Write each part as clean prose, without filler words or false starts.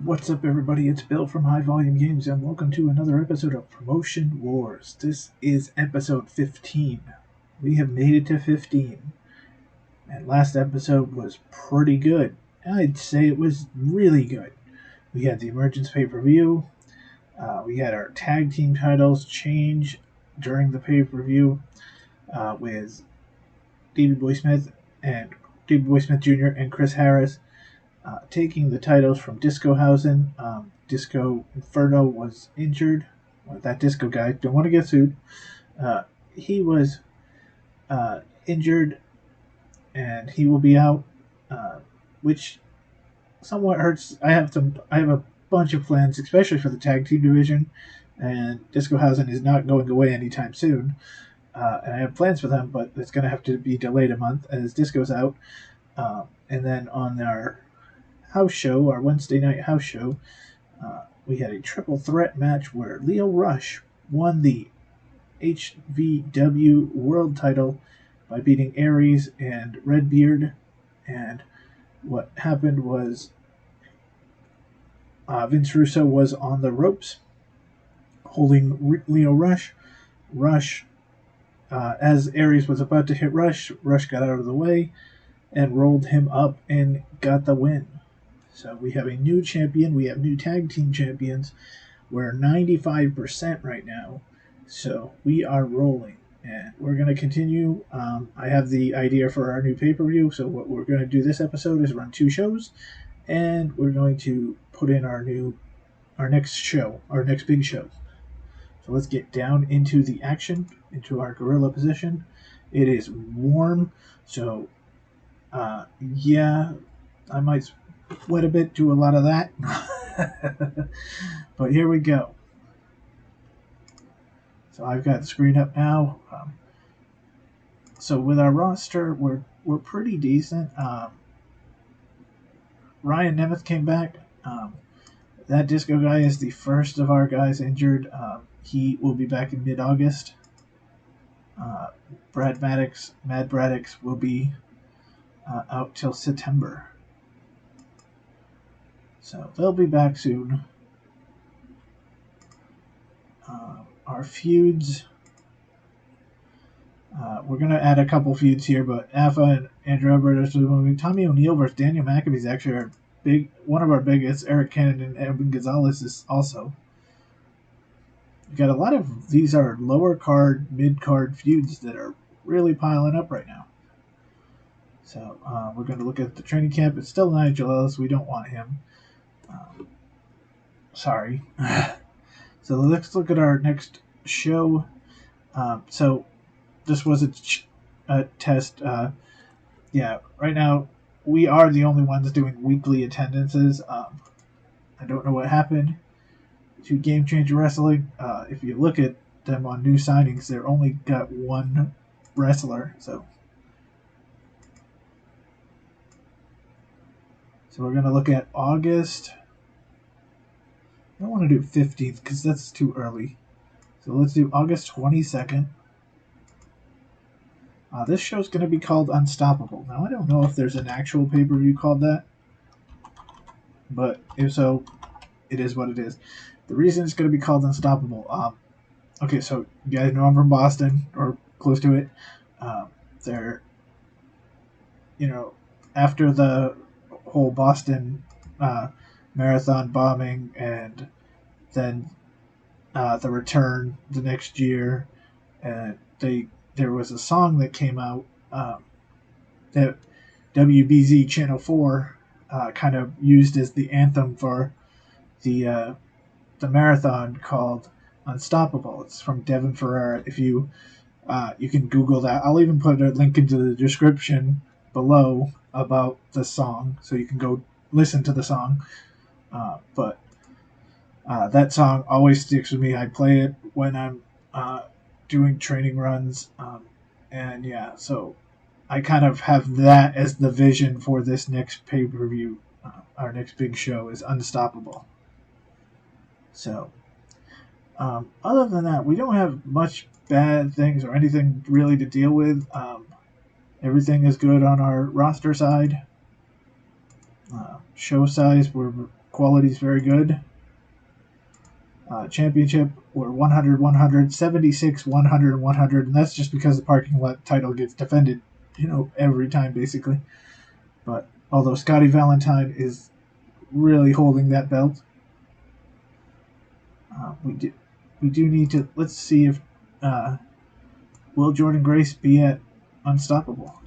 What's up, everybody? It's Bill from High Volume Games, and welcome to another episode of Promotion Wars. This is episode 15. We have made it to 15, and last episode was pretty good. I'd say it was really good. We had the Emergence pay-per-view. We had our tag team titles change during the pay-per-view with Davey Boy Smith Jr. and Chris Harris taking the titles from Discohausen. Disco Inferno was injured. That Disco guy, don't want to get sued. He was injured, and he will be out, which somewhat hurts. I have a bunch of plans, especially for the tag team division, and Discohausen is not going away anytime soon. And I have plans for them, but it's going to have to be delayed a month as Disco's out. And then on our house show, our Wednesday night house show, we had a triple threat match where Lio Rush won the HVW world title by beating Aries and Redbeard. And what happened was Vince Russo was on the ropes holding Lio Rush. As Aries was about to hit Rush got out of the way and rolled him up and got the win. So we have a new champion. We have new tag team champions. We're 95% right now. So we are rolling. And we're going to continue. I have the idea for our new pay-per-view. So what we're going to do this episode is run 2 shows. And we're going to put in our next big show. So let's get down into the action, into our gorilla position. It is warm. So, yeah, I might sweat a bit, do a lot of that. But here we go. So I've got the screen up now. So with our roster, we're pretty decent. Ryan Nemeth came back. That Disco guy is the first of our guys injured. He will be back in mid-August. Mad Braddox will be out till September. So they'll be back soon. Our feuds. We're going to add a couple feuds here, but Alpha and Andrew Alberto, Tommy O'Neill versus Daniel McAfee is actually one of our biggest. Eric Cannon and Edwin Gonzalez is also. We've got a lot of these are lower card, mid card feuds that are really piling up right now. So we're going to look at the training camp. It's still Nigel Ellis. We don't want him. Sorry. So let's look at our next show. So this was a test. Yeah, right now we are the only ones doing weekly attendances. I don't know what happened to Game Changer Wrestling. If you look at them on new signings, they're only got one wrestler. So we're going to look at August. I don't want to do 15th because that's too early. So let's do August 22nd. This show's going to be called Unstoppable. Now, I don't know if there's an actual pay-per-view called that. But if so, it is what it is. The reason it's going to be called Unstoppable. Okay, so you guys know I'm from Boston, or close to it. They're, after the whole Boston marathon bombing and then the return the next year, and there was a song that came out that WBZ Channel 4 kind of used as the anthem for the marathon called Unstoppable. It's from Devin Ferrara. If you can Google that. I'll even put a link into the description below about the song so you can go listen to the song. But that song always sticks with me. I play it when I'm doing training runs. And yeah, so I kind of have that as the vision for this next pay-per-view. Our next big show is Unstoppable. So, other than that, we don't have much bad things or anything really to deal with. Everything is good on our roster side. Show size, we're quality is very good. Championship were 100, 100, 76, 100, 100, and that's just because the parking lot title gets defended, every time basically. But although Scotty Valentine is really holding that belt, we do need to. Let's see if will Jordan Grace be at Unstoppable.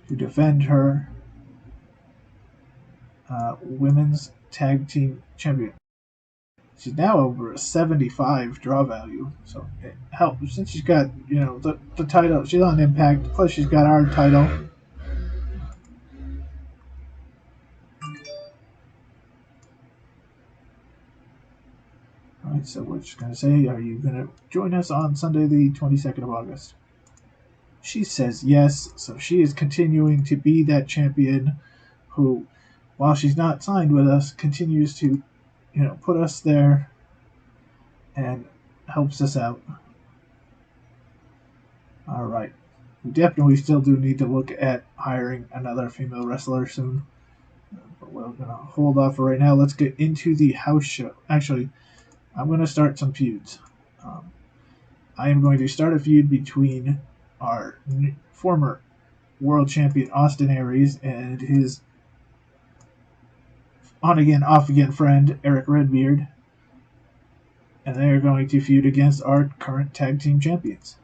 To defend her women's tag team champion. She's now over a 75 draw value, so it helps since she's got the title. She's on Impact, plus she's got our title. All right, so we're just gonna say, are you gonna join us on Sunday, the 22nd of August? She says yes, so she is continuing to be that champion who, while she's not signed with us, continues to, put us there and helps us out. All right. We definitely still do need to look at hiring another female wrestler soon. But we're going to hold off for right now. Let's get into the house show. Actually, I'm going to start some feuds. I am going to start a feud between our former world champion Austin Aries and his on-again, off-again friend Eric Redbeard. And they are going to feud against our current tag team champions.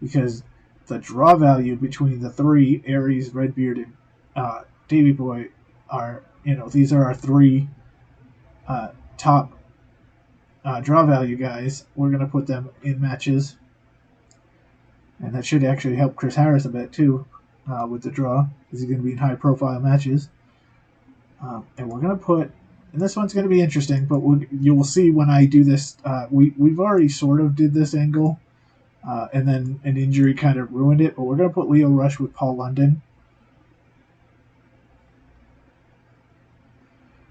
Because the draw value between the three, Aries, Redbeard, and Davey Boy, are, these are our three top draw value guys. We're going to put them in matches. And that should actually help Chris Harris a bit, too, with the draw, because he's going to be in high-profile matches. And we're going to put, and this one's going to be interesting, but you will see when I do this, we've already sort of did this angle, and then an injury kind of ruined it, but we're going to put Leo Rush with Paul London.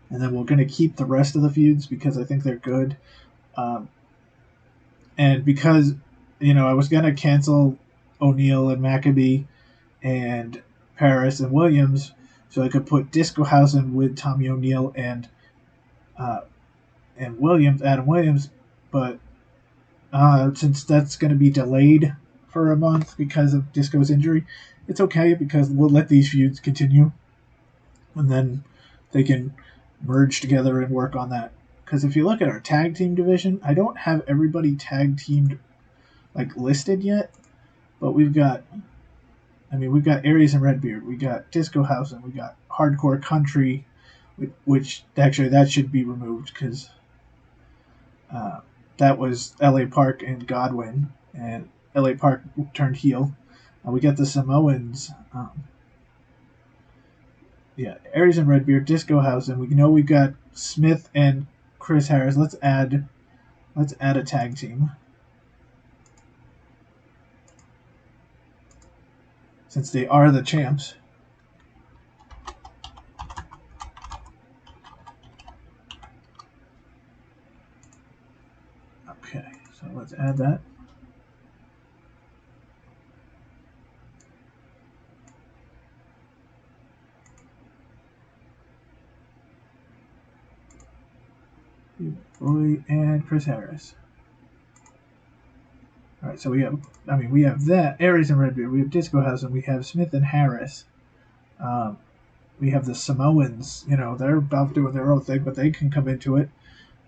And then we're going to keep the rest of the feuds because I think they're good. And because, I was going to cancel O'Neal and Maccabee and Paris and Williams so I could put Discohausen with Tommy O'Neal and Williams, Adam Williams, but since that's going to be delayed for a month because of Disco's injury, it's okay because we'll let these feuds continue, and then they can merge together and work on that. Because if you look at our tag team division, I don't have everybody tag teamed listed yet, but we've got Aries and Redbeard, we got Discohausen, we got Hardcore Country, which actually that should be removed because that was LA Park and Godwin, and LA Park turned heel. We got the Samoans. Aries and Redbeard, Discohausen. We know we've got Smith and Chris Harris. Let's add a tag team. Since they are the champs. Okay, so let's add that. Boy and Chris Harris. All right, so we have that Aries and Redbeard. We have Discohausen. We have Smith and Harris. We have the Samoans. They're about doing their own thing, but they can come into it.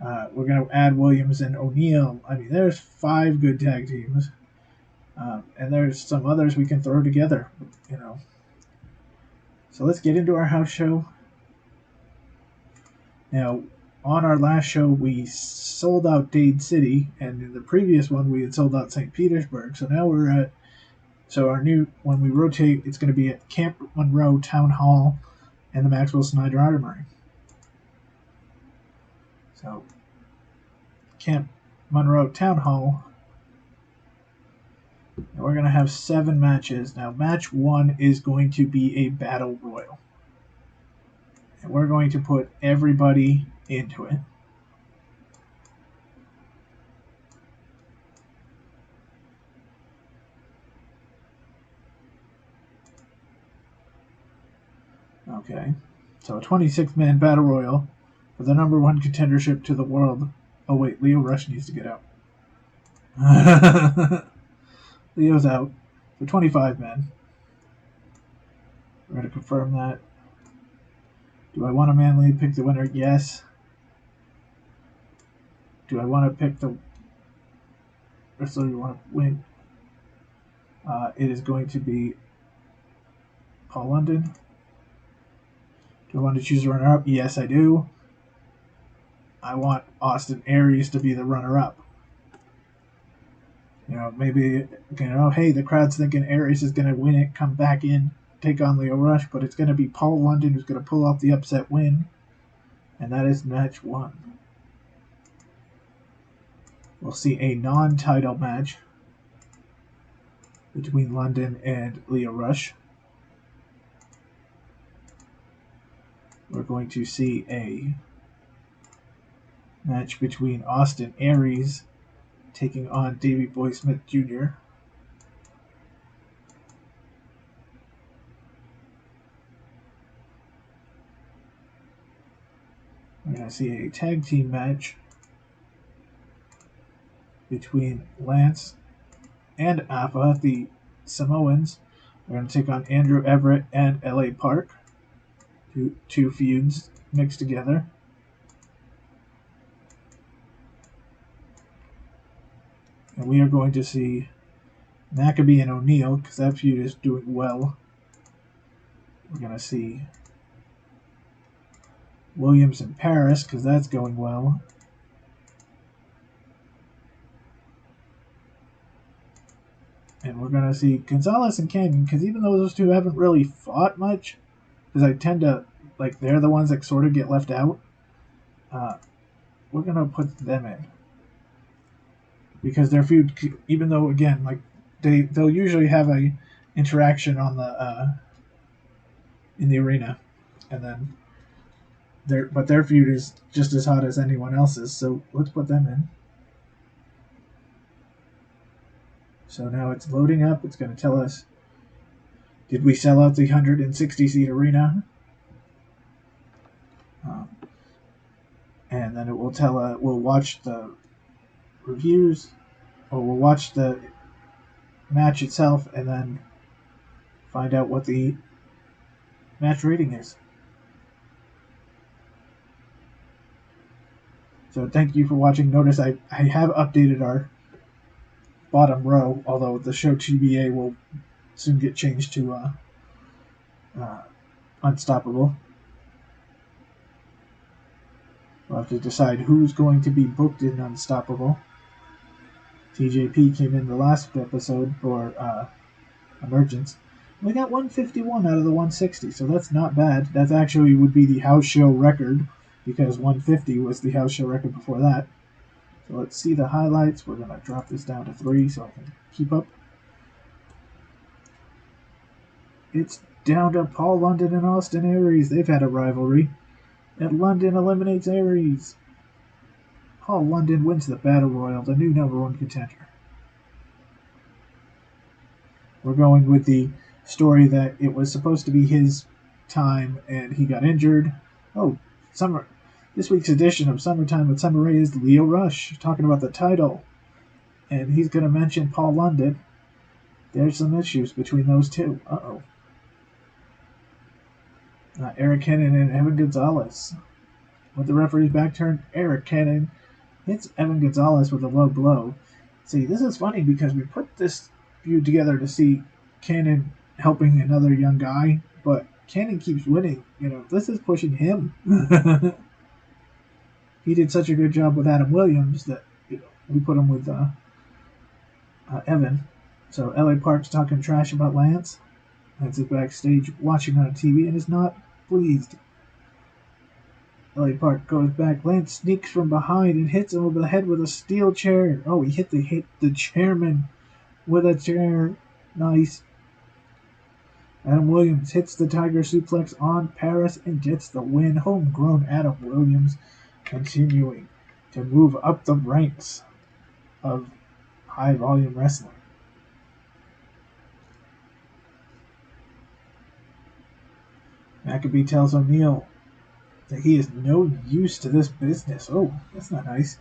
We're going to add Williams and O'Neal. There's 5 good tag teams, and there's some others we can throw together. So let's get into our house show. Now, on our last show, we sold out Dade City, and in the previous one, we had sold out St. Petersburg. So now our new, when we rotate, it's going to be at Camp Monroe Town Hall and the Maxwell Snyder Armory. So, Camp Monroe Town Hall. And we're going to have 7 matches. Now, match 1 is going to be a battle royal. And we're going to put everybody into it. Okay. So a 26-man battle royal for the number one contendership to the world. Oh wait, Lio Rush needs to get out. Leo's out. So 25 men. We're going to confirm that. Do I want to manually pick the winner? Yes. Do I want to pick the wrestler you want to win? It is going to be Paul London. Do I want to choose a runner-up? Yes, I do. I want Austin Aries to be the runner-up. Maybe, hey, the crowd's thinking Aries is going to win it, come back in, take on Lio Rush, but it's going to be Paul London who's going to pull off the upset win. And that is match 1. We'll see a non-title match between London and Lio Rush. We're going to see a match between Austin Aries taking on Davey Boy Smith Jr. We're going to see a tag team match between Lance and Alpha, the Samoans. We're going to take on Andrew Everett and LA Park. Two feuds mixed together. And we are going to see Maccabee and O'Neal, because that feud is doing well. We're going to see Williams and Paris, because that's going well. And we're going to see Gonzalez and Canyon, because even though those two haven't really fought much, because I tend to, they're the ones that sort of get left out, we're going to put them in. Because their feud, even though, again, they'll usually have a interaction on the in the arena, and then their feud is just as hot as anyone else's, so let's put them in. So now it's loading up. It's going to tell us, did we sell out the 160-seat arena? And then it will tell we'll watch the reviews, or we'll watch the match itself, and then find out what the match rating is. So thank you for watching. Notice I have updated our bottom row, although the show TBA will soon get changed to Unstoppable. We'll have to decide who's going to be booked in Unstoppable. TJP came in the last episode for Emergence. We got 151 out of the 160, so that's not bad. That actually would be the house show record, because 150 was the house show record before that. So let's see the highlights. We're going to drop this down to 3 so I can keep up. It's down to Paul London and Austin Aries. They've had a rivalry. And London eliminates Aries. Paul London wins the Battle Royal, the new number 1 contender. We're going with the story that it was supposed to be his time and he got injured. Oh, this week's edition of Summertime with Summer Rae is Lio Rush talking about the title. And he's going to mention Paul London. There's some issues between those two. Uh-oh. Eric Cannon and Evan Gonzalez. With the referee's back turned, Eric Cannon hits Evan Gonzalez with a low blow. See, this is funny because we put this feud together to see Cannon helping another young guy, but Cannon keeps winning. This is pushing him. He did such a good job with Adam Williams that we put him with Evan. So LA Park's talking trash about Lance. Lance is backstage watching on TV and is not pleased. LA Park goes back. Lance sneaks from behind and hits him over the head with a steel chair. Oh, he hit the chairman with a chair. Nice. Adam Williams hits the Tiger Suplex on Paris and gets the win. Homegrown Adam Williams continuing to move up the ranks of high volume wrestling. Maccabee tells O'Neil that he is no use to this business. Oh, that's not nice.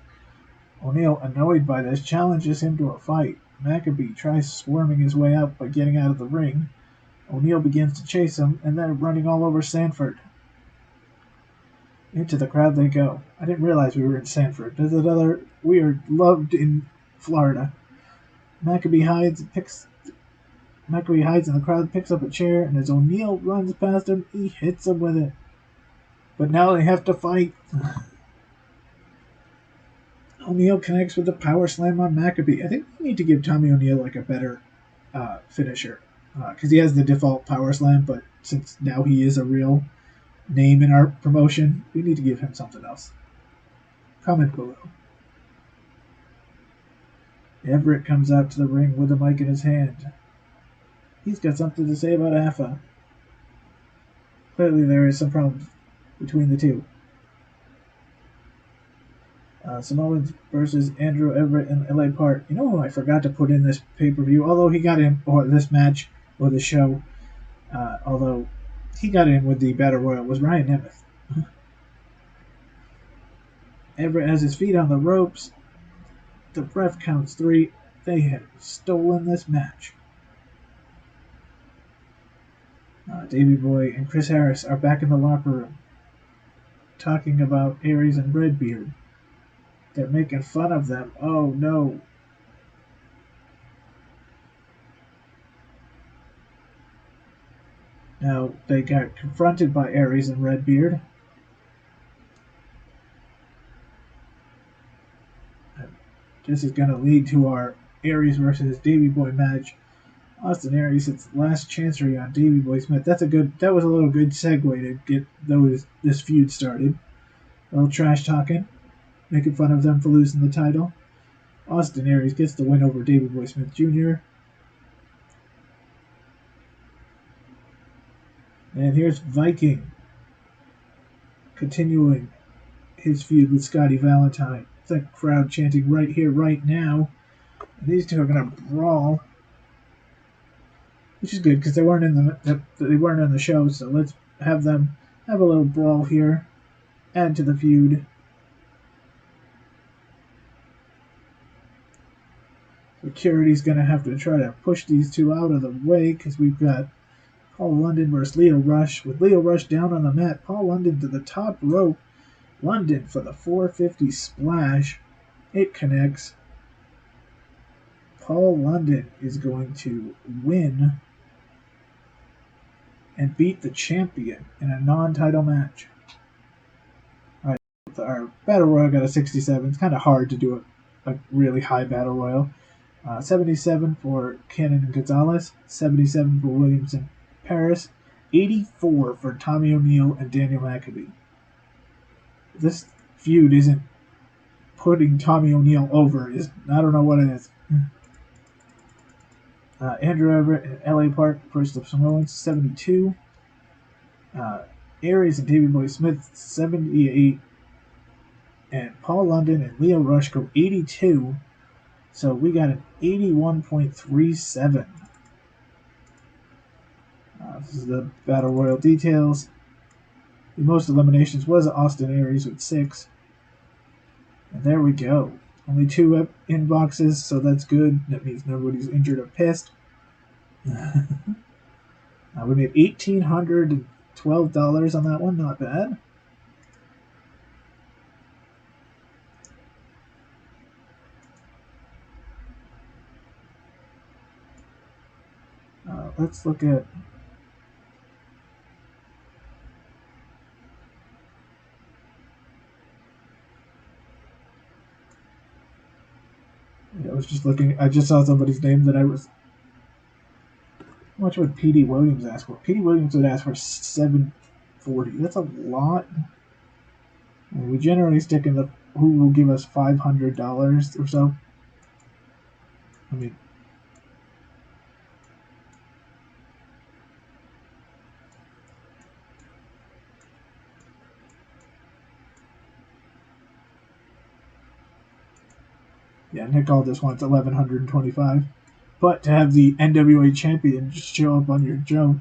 O'Neil, annoyed by this, challenges him to a fight. Maccabee tries squirming his way out by getting out of the ring. O'Neil begins to chase him, and then running all over Sanford. Into the crowd they go. I didn't realize we were in Sanford. We are loved in Florida. Maccabee hides in the crowd, picks up a chair, and as O'Neil runs past him, he hits him with it. But now they have to fight. O'Neil connects with the power slam on Maccabee. I think we need to give Tommy O'Neil like a better finisher, because he has the default power slam, but since now he is a real name in our promotion, we need to give him something else. Comment below. Everett comes out to the ring with a mic in his hand. He's got something to say about Afa. Clearly there is some problems between the two. Samoans versus Andrew Everett and LA Park. You know who I forgot to put in this pay-per-view, although he got in, or this match, or the show, although he got in with the Battle Royal, was Ryan Nemeth. Everett has his feet on the ropes. The ref counts 3. They have stolen this match. Davey Boy and Chris Harris are back in the locker room talking about Aries and Redbeard. They're making fun of them. Oh no. Now they got confronted by Aries and Redbeard. This is going to lead to our Aries versus Davey Boy match. Austin Aries hits last chancery on Davey Boy Smith. That was a little good segue to get this feud started. A little trash talking, making fun of them for losing the title. Austin Aries gets the win over Davey Boy Smith Jr. And here's Viking continuing his feud with Scotty Valentine. The crowd chanting right here, right now. And these two are going to brawl, which is good because they weren't in the show. So let's have them have a little brawl here, add to the feud. Security's going to have to try to push these two out of the way because we've got Paul London versus Leo Rush. With Leo Rush down on the mat, Paul London to the top rope. London for the 450 splash. It connects. Paul London is going to win and beat the champion in a non-title match. All right, our Battle Royal got a 67. It's kind of hard to do a really high Battle Royal. 77 for Cannon and Gonzalez. 77 for Williams and Paris. 84 for Tommy O'Neil and Daniel Maccabee. This feud isn't putting Tommy O'Neil over. I don't know what it is. Andrew Everett and LA Park versus the Samoans, 72. Aries and Davey Boy Smith, 78. And Paul London and Leo Rush go 82. So we got an 81.37. This is the Battle Royal details. The most eliminations was Austin Aries with 6. And there we go. Only 2 inboxes, so that's good. That means nobody's injured or pissed. We made $1,812 on that one. Not bad. Let's look at... I was just looking. I just saw somebody's name that I was... How much would P.D. Williams ask for? P.D. Williams would ask for $740. That's a lot. And we generally stick in the who will give us $500 or so. I mean... Yeah, Nick Aldis wants $1,125. But to have the NWA champion just show up on your show.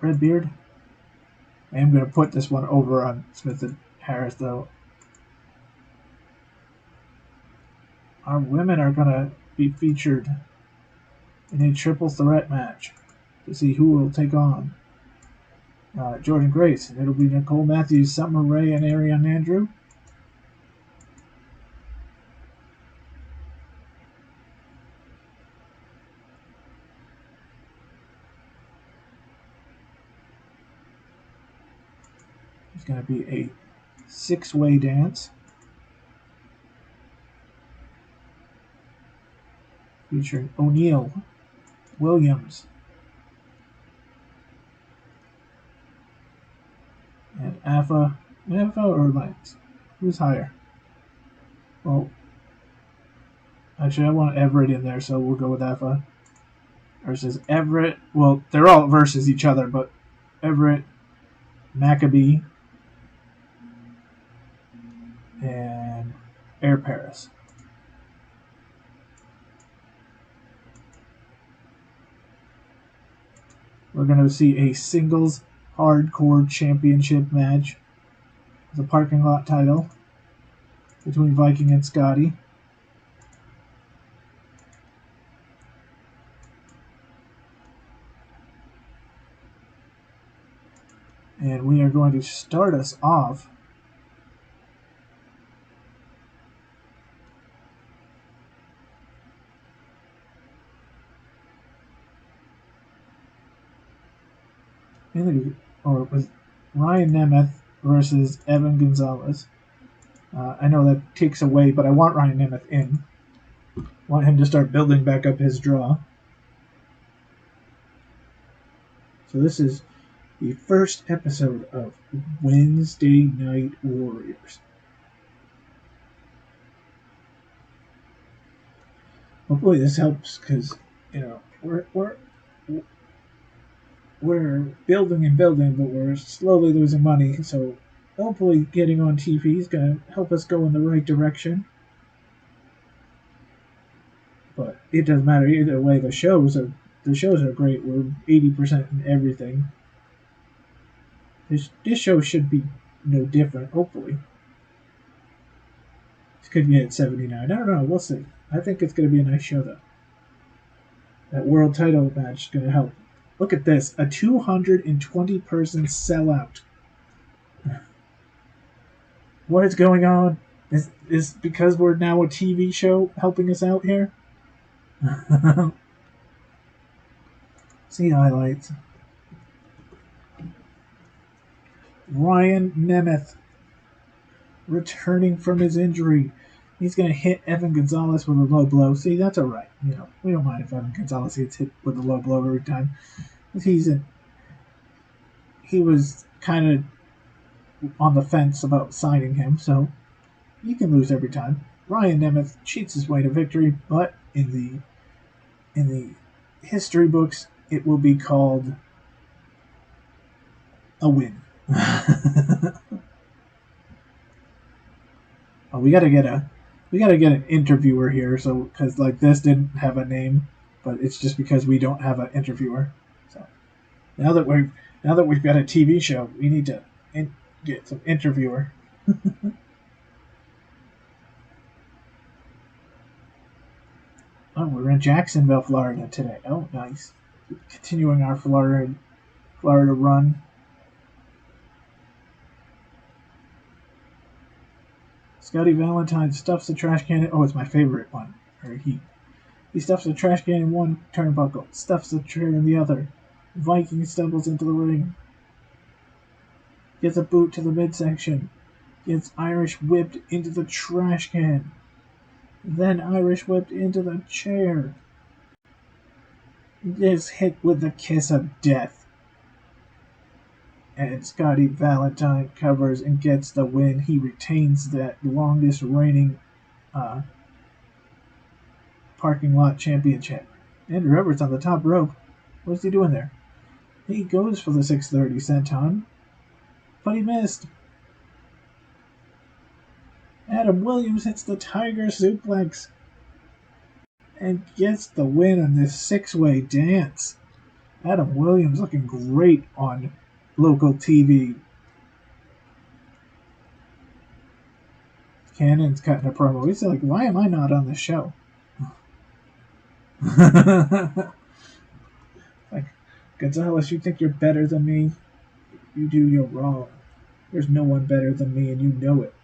Redbeard. I am going to put this one over on Smith and Harris, though. Our women are going to be featured in a triple threat match to see who will take on Jordan Grace. It'll be Nicole Matthews, Summer Rae, and Ariane Andrew. It's going to be a 6-way dance featuring O'Neal, Williams, and Afa or Lance. Who's higher? Well, actually, I want Everett in there, so we'll go with Afa. Versus Everett. Well, they're all versus each other, but Everett, Maccabee, and Air Paris. We're going to see a singles hardcore championship match, the parking lot title, between Viking and Scotty. And we are going to start us off with Ryan Nemeth versus Evan Gonzalez. I know that takes away, but I want Ryan Nemeth in. I want him to start building back up his draw. So this is the first episode of Wednesday Night Warriors. Hopefully this helps, because we're building and building, but we're slowly losing money. So hopefully getting on TV is going to help us go in the right direction. But it doesn't matter either way. The shows are great. We're 80% in everything. This show should be no different. Hopefully, this could be at 79. I don't know. We'll see. I think it's going to be a nice show, though. That world title match is going to help. Look at this. A 220-person sellout. What is going on? Is because we're now a TV show helping us out here? See highlights. Ryan Nemeth returning from his injury. He's going to hit Evan Gonzalez with a low blow. See, that's all right. We don't mind if Evan Gonzalez gets hit with a low blow every time. He was kind of on the fence about signing him, so he can lose every time. Ryan Nemeth cheats his way to victory, but in the history books, it will be called a win. Oh, we gotta get an interviewer here, so because this didn't have a name, but it's just because we don't have an interviewer. So now that we've got a TV show, we need to get some interviewer. Oh, we're in Jacksonville, Florida today. Oh, nice. Continuing our Florida run. Scotty Valentine stuffs the trash can. Oh, it's my favorite one. He stuffs the trash can in one turnbuckle, stuffs the chair in the other. Viking stumbles into the ring. Gets a boot to the midsection. Gets Irish whipped into the trash can. Then Irish whipped into the chair. Gets hit with the kiss of death. And Scotty Valentine covers and gets the win. He retains that longest reigning parking lot championship. Andrew Everett's on the top rope. What's he doing there? He goes for the 630 senton, but he missed. Adam Williams hits the Tiger Suplex and gets the win on this 6-way dance. Adam Williams looking great on local TV. Cannon's cutting a promo. He's like, why am I not on the show? Like, Gonzalez, you think you're better than me? You do, you're wrong. There's no one better than me, and you know it.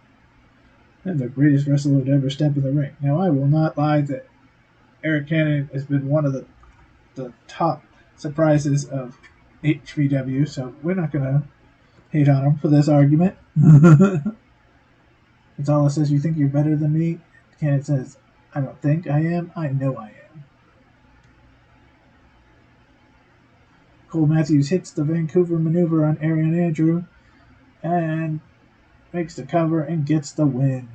I'm the greatest wrestler to ever step in the ring. Now, I will not lie that Eric Cannon has been one of the top surprises of HVW, so we're not going to hate on him for this argument. Gonzalez says, you think you're better than me? Cannon says, I don't think I am. I know I am. Cole Matthews hits the Vancouver maneuver on Arian Andrew and makes the cover and gets the win.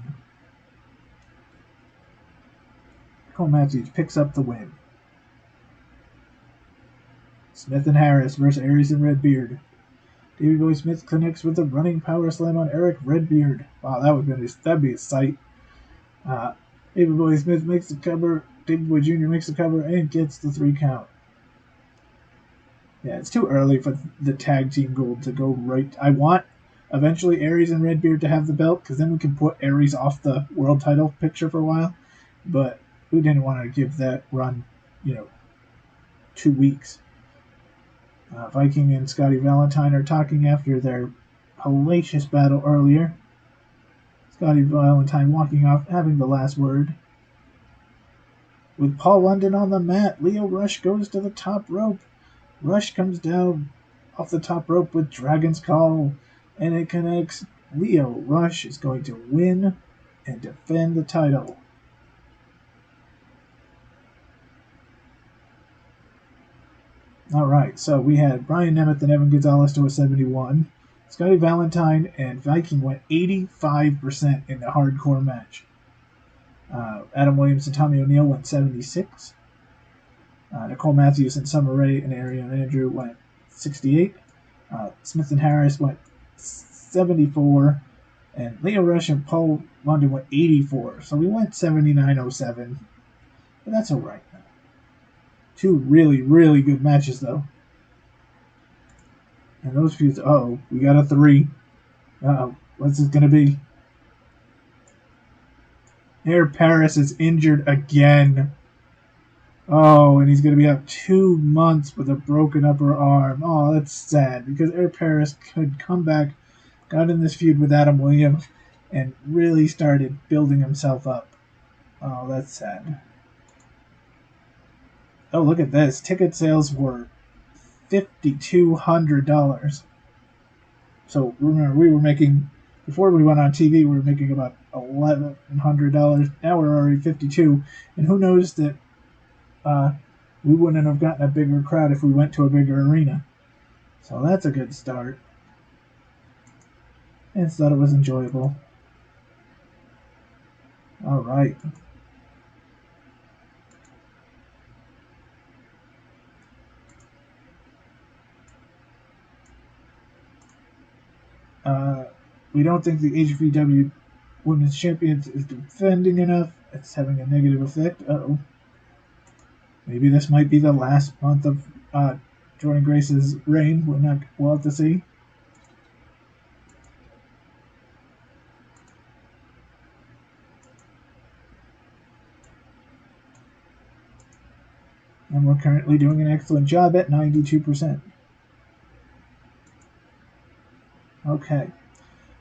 Cole Matthews picks up the win. Smith and Harris versus Aries and Redbeard. Davey Boy Smith connects with a running power slam on Eric Redbeard. Wow, that'd be a sight. Davey Boy Smith makes the cover. Davey Boy Jr. makes the cover and gets the 3 count. Yeah, it's too early for the tag team gold to go right. I want eventually Aries and Redbeard to have the belt, because then we can put Aries off the world title picture for a while. But we didn't want to give that run, 2 weeks. Viking and Scotty Valentine are talking after their hellacious battle earlier. Scotty Valentine walking off, having the last word. With Paul London on the mat, Leo Rush goes to the top rope. Rush comes down off the top rope with Dragon's Call, and it connects. Leo Rush is going to win and defend the title. Alright, so we had Brian Nemeth and Evan Gonzalez to a 71. Scotty Valentine and Viking went 85% in the hardcore match. Adam Williams and Tommy O'Neill went 76. Nicole Matthews and Summer Rae and Arian Andrew went 68. Smith and Harris went 74. And Leo Rush and Paul London went 84. So we went 79-07. But that's alright. 2 really, really good matches, though. And those feuds, we got a 3. What's this going to be? Air Paris is injured again. And he's going to be out 2 months with a broken upper arm. Oh, that's sad, because Air Paris could come back, got in this feud with Adam Williams, and really started building himself up. Oh, that's sad. Oh, look at this. Ticket sales were $5,200. So remember, we were making, before we went on TV, we were making about $1,100. Now we're already $52,000. And who knows that we wouldn't have gotten a bigger crowd if we went to a bigger arena. So that's a good start. I just thought it was enjoyable. All right. We don't think the HVW Women's Champions is defending enough. It's having a negative effect. Maybe this might be the last month of Jordan Grace's reign. We'll have to see. And we're currently doing an excellent job at 92%. Okay.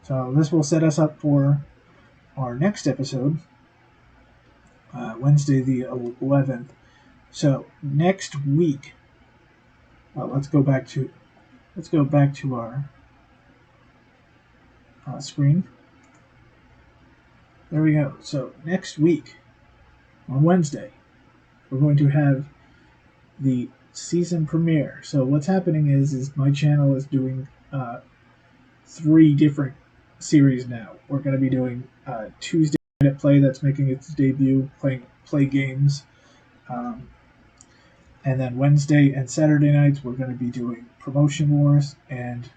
So this will set us up for our next episode, Wednesday the 11th. So next week, let's go back to our screen. There we go. So next week, on Wednesday, we're going to have the season premiere. So what's happening is my channel is doing 3 different series now. We're going to be doing Tuesday Night at Play, that's making its debut, play games. And then Wednesday and Saturday nights, we're going to be doing Promotion Wars. And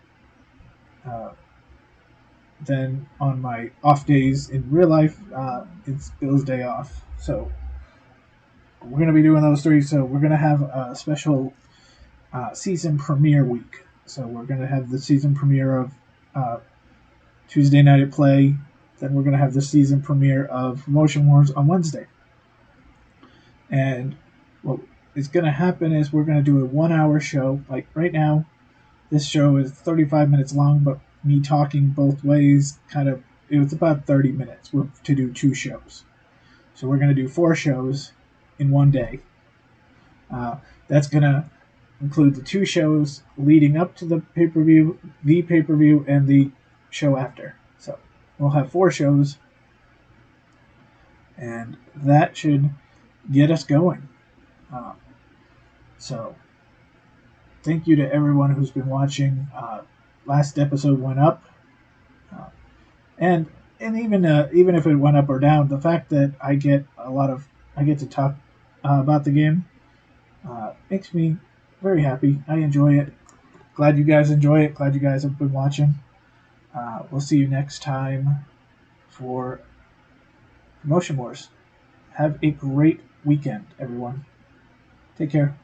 then on my off days in real life, it's Bill's day off. So we're going to be doing those 3. So we're going to have a special season premiere week. So we're going to have the season premiere of Tuesday Night at Play. Then we're going to have the season premiere of Promotion Wars on Wednesday. And what is going to happen is we're going to do a 1 hour show. Like right now, this show is 35 minutes long, but me talking both ways it was about 30 minutes to do 2 shows. So we're going to do 4 shows in one day. That's going to include the 2 shows leading up to the pay-per-view, and the show after. So we'll have 4 shows, and that should get us going. So thank you to everyone who's been watching. Last episode went up, and even if it went up or down, the fact that I get to talk about the game makes me very happy. I enjoy it. Glad you guys enjoy it. Glad you guys have been watching. We'll see you next time for Promotion Wars. Have a great weekend, everyone. Take care.